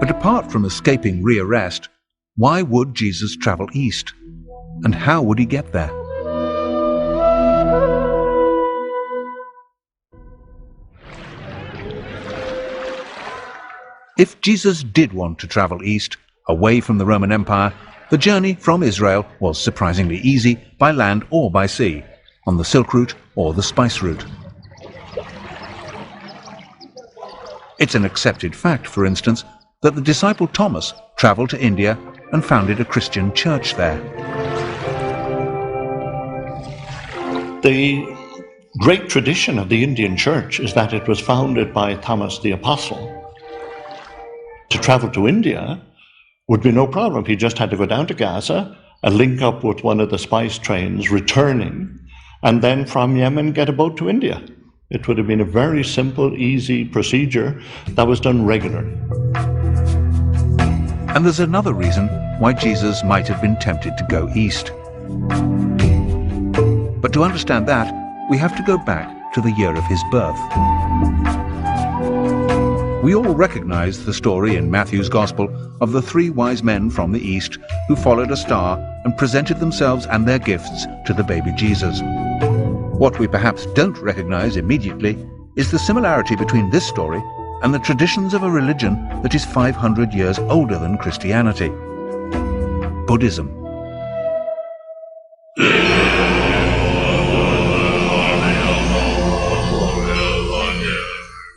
But apart from escaping rearrest, why would Jesus travel east? And how would he get there? If Jesus did want to travel east, away from the Roman Empire, the journey from Israel was surprisingly easy by land or by sea, on the Silk Route or the Spice Route. It's an accepted fact, for instance, that the disciple Thomas travelled to India and founded a Christian church there. The great tradition of the Indian church is that it was founded by Thomas the Apostle. To travel to India would be no problem. He just had to go down to Gaza, link up with one of the spice trains returning, and then from Yemen get a boat to India. It would have been a very simple, easy procedure that was done regularly. And there's another reason why Jesus might have been tempted to go east. But to understand that, we have to go back to the year of his birth. We all recognize the story in Matthew's Gospel of the 3 wise men from the east who followed a star and presented themselves and their gifts to the baby Jesus. What we perhaps don't recognize immediately is the similarity between this story and the traditions of a religion that is 500 years older than Christianity: Buddhism.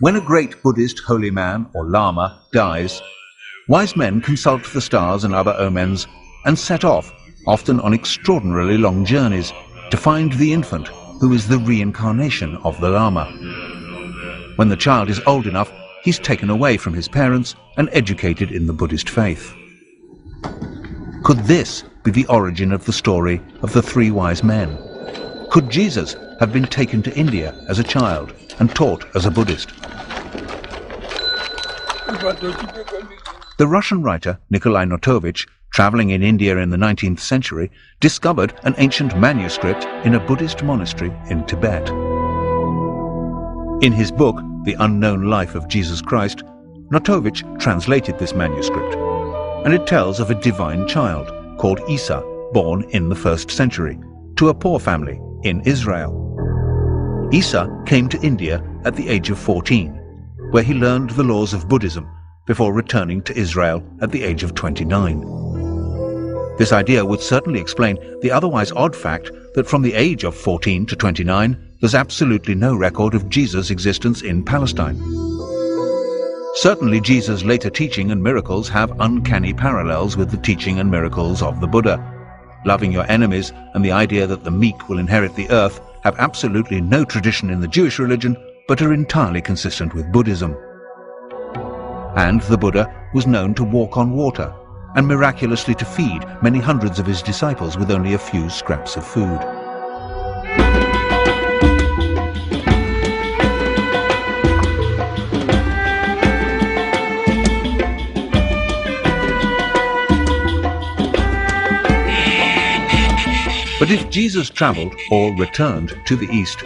When a great Buddhist holy man or lama dies, wise men consult the stars and other omens and set off, often on extraordinarily long journeys, to find the infant who is the reincarnation of the lama. When the child is old enough, he's taken away from his parents and educated in the Buddhist faith. Could this be the origin of the story of the 3 wise men? Could Jesus have been taken to India as a child and taught as a Buddhist? The Russian writer Nikolai Notovich, traveling in India in the 19th century, discovered an ancient manuscript in a Buddhist monastery in Tibet. In his book, The Unknown Life of Jesus Christ, Notovich translated this manuscript, and it tells of a divine child called Isa, born in the 1st century, to a poor family in Israel. Isa came to India at the age of 14, where he learned the laws of Buddhism before returning to Israel at the age of 29. This idea would certainly explain the otherwise odd fact that from the age of 14 to 29, there's absolutely no record of Jesus' existence in Palestine. Certainly Jesus' later teaching and miracles have uncanny parallels with the teaching and miracles of the Buddha. Loving your enemies and the idea that the meek will inherit the earth have absolutely no tradition in the Jewish religion, but are entirely consistent with Buddhism. And the Buddha was known to walk on water, and miraculously to feed many hundreds of his disciples with only a few scraps of food. But if Jesus travelled or returned to the East,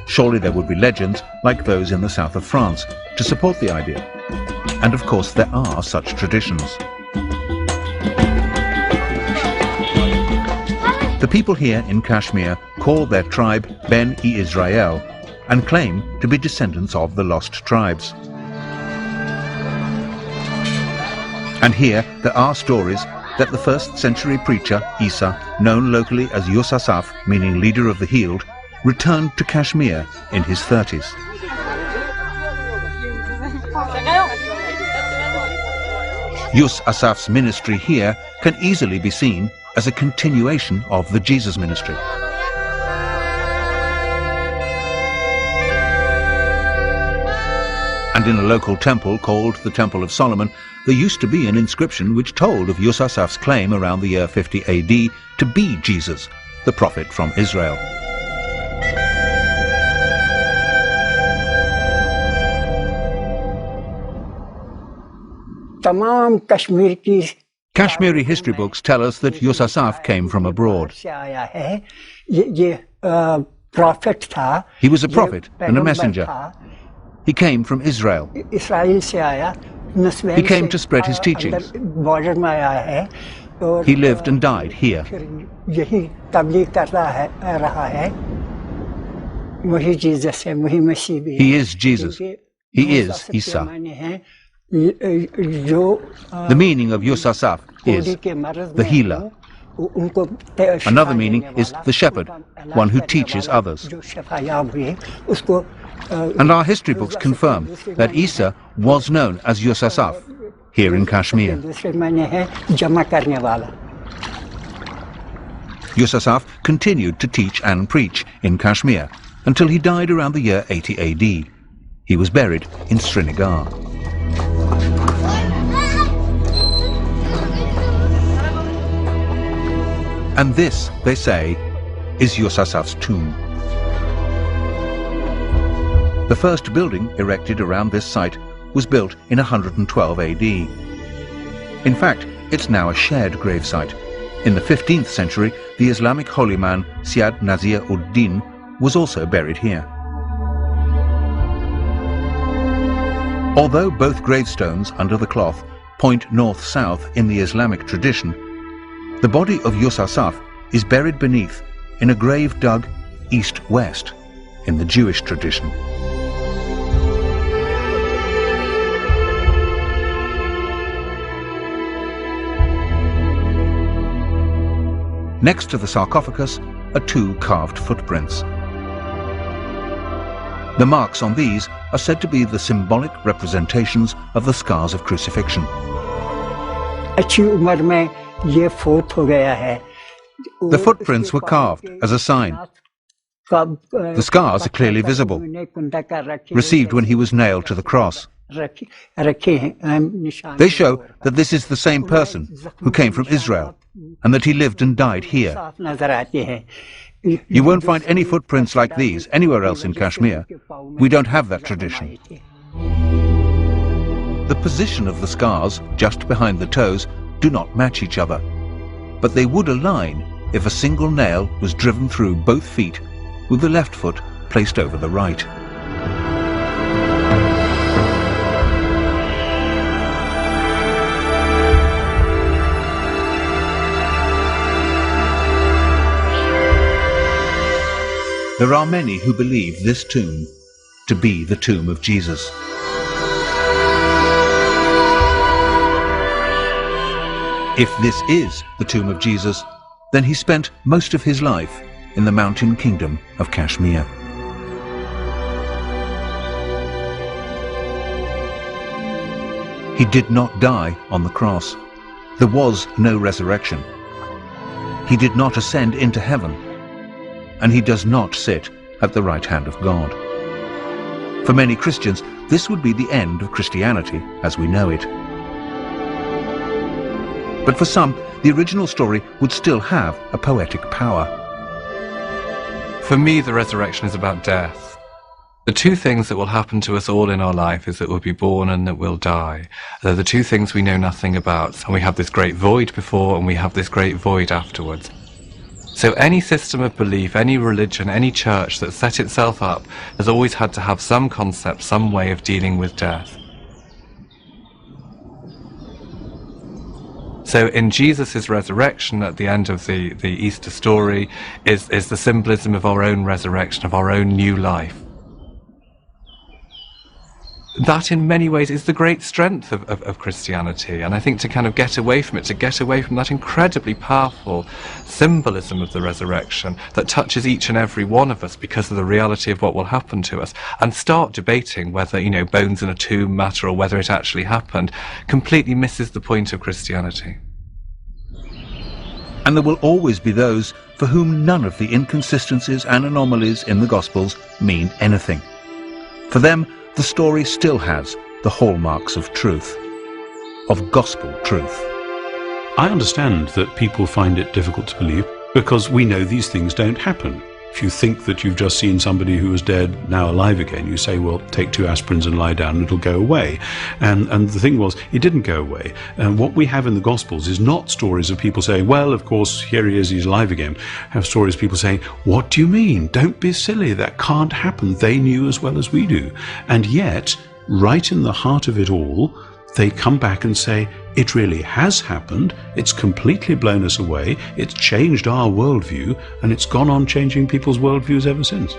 surely there would be legends like those in the south of France to support the idea. And of course there are such traditions. The people here in Kashmir call their tribe Ben-e-Israel and claim to be descendants of the lost tribes. And here there are stories that the 1st century preacher Isa, known locally as Yusasaf, meaning leader of the healed, returned to Kashmir in his 30s. Yusasaf's ministry here can easily be seen as a continuation of the Jesus ministry. And in a local temple called the Temple of Solomon, there used to be an inscription which told of Yusasaf's claim around the year 50 AD to be Jesus, the prophet from Israel. Kashmiri history books tell us that Yusasaf came from abroad. He was a prophet and a messenger. He came from Israel. He came to spread his teachings. He lived and died here. He is Jesus. He is Isa. The meaning of Yusasaf is the healer. Another meaning is the shepherd, one who teaches others. And our history books confirm that Isa was known as Yusasaf here in Kashmir. Yusasaf continued to teach and preach in Kashmir until he died around the year 80 AD. He was buried in Srinagar. And this, they say, is Yusasaf's tomb. The first building erected around this site was built in 112 AD. In fact, it's now a shared gravesite. In the 15th century, the Islamic holy man Syed Nazir ud-Din was also buried here. Although both gravestones under the cloth point north-south in the Islamic tradition, the body of Yusasaf is buried beneath in a grave dug east-west in the Jewish tradition. Next to the sarcophagus are two carved footprints. The marks on these are said to be the symbolic representations of the scars of crucifixion. The footprints were carved as a sign. The scars are clearly visible, received when he was nailed to the cross. They show that this is the same person who came from Israel and that he lived and died here. You won't find any footprints like these anywhere else in Kashmir. We don't have that tradition. The position of the scars, just behind the toes, do not match each other, but they would align if a single nail was driven through both feet with the left foot placed over the right. There are many who believe this tomb to be the tomb of Jesus. If this is the tomb of Jesus, then he spent most of his life in the mountain kingdom of Kashmir. He did not die on the cross. There was no resurrection. He did not ascend into heaven, and he does not sit at the right hand of God. For many Christians, this would be the end of Christianity as we know it. But for some, the original story would still have a poetic power. For me, the resurrection is about death. The two things that will happen to us all in our life is that we'll be born and that we'll die. They're the two things we know nothing about. And we have this great void before and we have this great void afterwards. So any system of belief, any religion, any church that set itself up has always had to have some concept, some way of dealing with death. So in Jesus' resurrection at the end of the Easter story is the symbolism of our own resurrection, of our own new life. That in many ways is the great strength of Christianity, and I think to kind of get away from it, to get away from that incredibly powerful symbolism of the resurrection that touches each and every one of us because of the reality of what will happen to us, and start debating whether, you know, bones in a tomb matter or whether it actually happened, completely misses the point of Christianity. And there will always be those for whom none of the inconsistencies and anomalies in the Gospels mean anything. For them, the story still has the hallmarks of truth, of gospel truth. I understand that people find it difficult to believe because we know these things don't happen. If you think that you've just seen somebody who was dead now alive again, you say, well, take 2 aspirins and lie down and it'll go away. And the thing was, it didn't go away. And what we have in the Gospels is not stories of people saying, well, of course, here he is, he's alive again. Have stories of people saying, what do you mean? Don't be silly, that can't happen. They knew as well as we do. And yet, right in the heart of it all, they come back and say, it really has happened, it's completely blown us away, it's changed our worldview, and it's gone on changing people's worldviews ever since.